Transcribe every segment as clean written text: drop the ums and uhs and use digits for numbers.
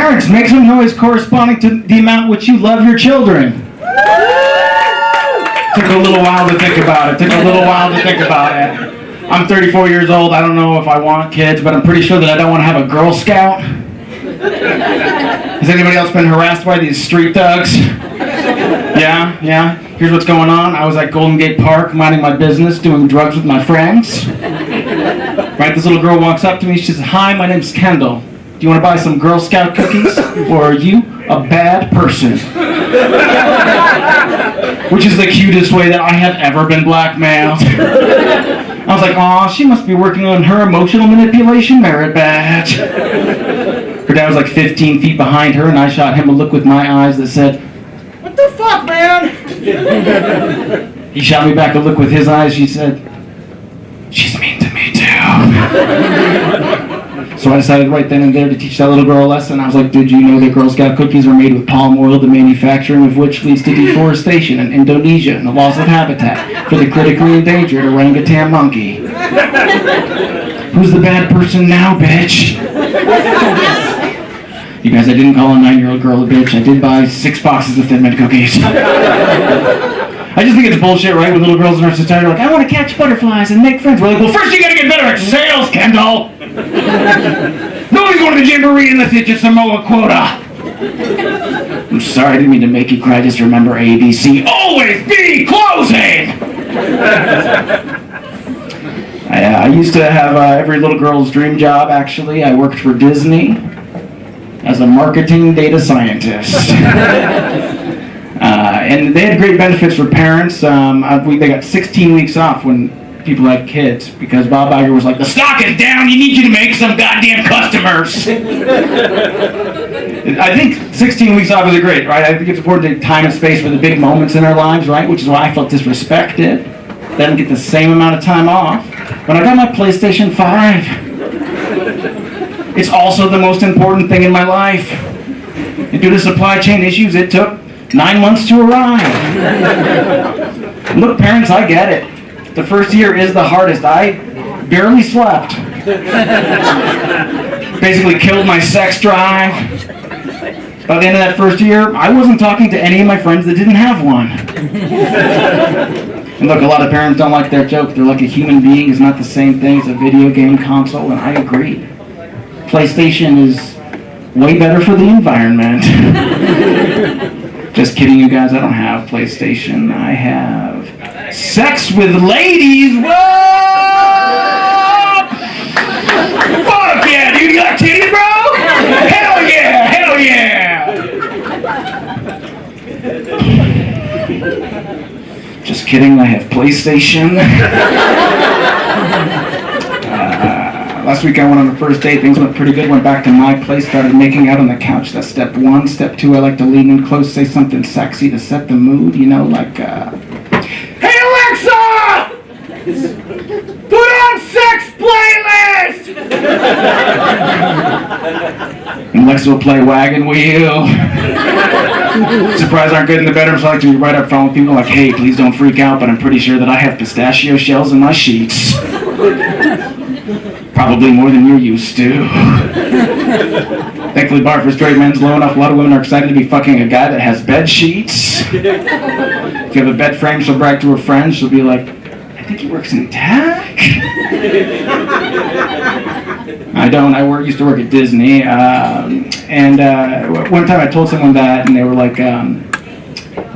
Parents, make some noise corresponding to the amount which you love your children. Took a little while to think about it. I'm 34 years old. I don't know if I want kids, but I'm pretty sure that I don't want to have a Girl Scout. Has anybody else been harassed by these street thugs? Yeah. Here's what's going on. I was at Golden Gate Park minding my business, doing drugs with my friends. Right, this little girl walks up to me. She says, "Hi, my name's Kendall. Do you want to buy some Girl Scout cookies? Or are you a bad person?" Which is the cutest way that I have ever been blackmailed. I was like, "Aw, she must be working on her emotional manipulation merit badge." Her dad was like 15 feet behind her, and I shot him a look with my eyes that said, "What the fuck, man?" He shot me back a look with his eyes. She said, "She's mean to me too." So I decided right then and there to teach that little girl a lesson. I was like, "Did you know that Girl Scout cookies are made with palm oil, the manufacturing of which leads to deforestation in Indonesia and the loss of habitat for the critically endangered orangutan monkey?" Who's the bad person now, bitch? You guys, I didn't call a 9-year-old girl a bitch. I did buy 6 boxes of Thin Mint cookies. I just think it's bullshit, right? When little girls in our society are like, "I want to catch butterflies and make friends." We're like, "Well, first you gotta get better at sales, Kendall." Nobody's going to the jamboree unless it's just a Samoa quota. I'm sorry, I didn't mean to make you cry. Just remember ABC. Always be closing! I used to have every little girl's dream job, actually. I worked for Disney as a marketing data scientist. And they had great benefits for parents. They got 16 weeks off when people had kids because Bob Iger was like, "The stock is down, you need you to make some goddamn customers." I think 16 weeks off is great, right? I think it's important to take time and space for the big moments in our lives, right? Which is why I felt disrespected. I didn't get the same amount of time off when I got my PlayStation 5. It's also the most important thing in my life. And due to supply chain issues, it took 9 months to arrive. Look, parents, I get it. The first year is the hardest. I barely slept. Basically killed my sex drive. By the end of that first year, I wasn't talking to any of my friends that didn't have one. And look, a lot of parents don't like that joke. They're like, a human being is not the same thing as a video game console, and I agree. PlayStation is way better for the environment. Just kidding, you guys. I don't have PlayStation. I have sex with ladies. Whoa! Fuck yeah, dude. You got titties, bro? Hell yeah! Hell yeah! Just kidding. I have PlayStation. Last week I went on a first date. Things went pretty good. Went back to my place, started making out on the couch. That's step 1. Step 2, I like to lean in close, say something sexy to set the mood. You know, like, "Hey Alexa! Put on sex playlist!" And Alexa will play Wagon Wheel. Surprise aren't good in the bedroom, so I like to be right up front with people like, "Hey, please don't freak out, but I'm pretty sure that I have pistachio shells in my sheets." Probably more than you're used to. Thankfully, bar for straight men's low enough. A lot of women are excited to be fucking a guy that has bed sheets. If you have a bed frame, she'll brag to her friends. She'll be like, "I think he works in tech." I don't. Used to work at Disney. One time I told someone that, and they were like,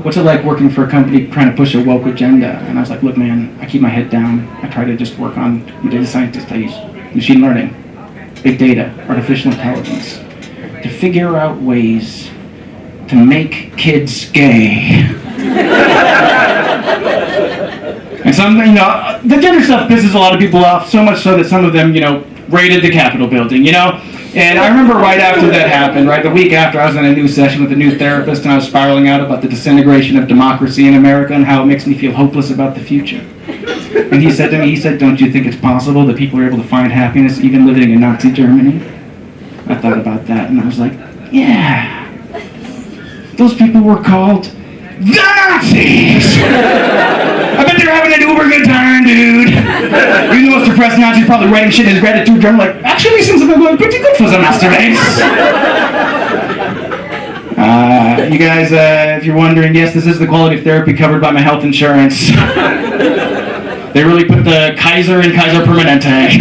"What's it like working for a company trying to push a woke agenda?" And I was like, "Look, man, I keep my head down. I try to just work on. I'm a data scientist. I use machine learning, big data, artificial intelligence, to figure out ways to make kids gay." And some, the gender stuff pisses a lot of people off, so much so that some of them, raided the Capitol building, And I remember right after that happened, right, the week after, I was in a new session with a new therapist, and I was spiraling out about the disintegration of democracy in America and how it makes me feel hopeless about the future. And he said to me, "Don't you think it's possible that people are able to find happiness even living in Nazi Germany?" I thought about that, and I was like, yeah. Those people were called the Nazis! I bet they're having an uber good time, dude. Even the most depressed Nazi's probably writing shit in his gratitude journal like, "Actually, things have been going pretty good for the master race." You guys, if you're wondering, yes, this is the quality of therapy covered by my health insurance. They really put the Kaiser in Kaiser Permanente.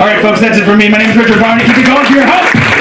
All right, folks, that's it for me. My name is Richard Barney. Keep it going for your hope.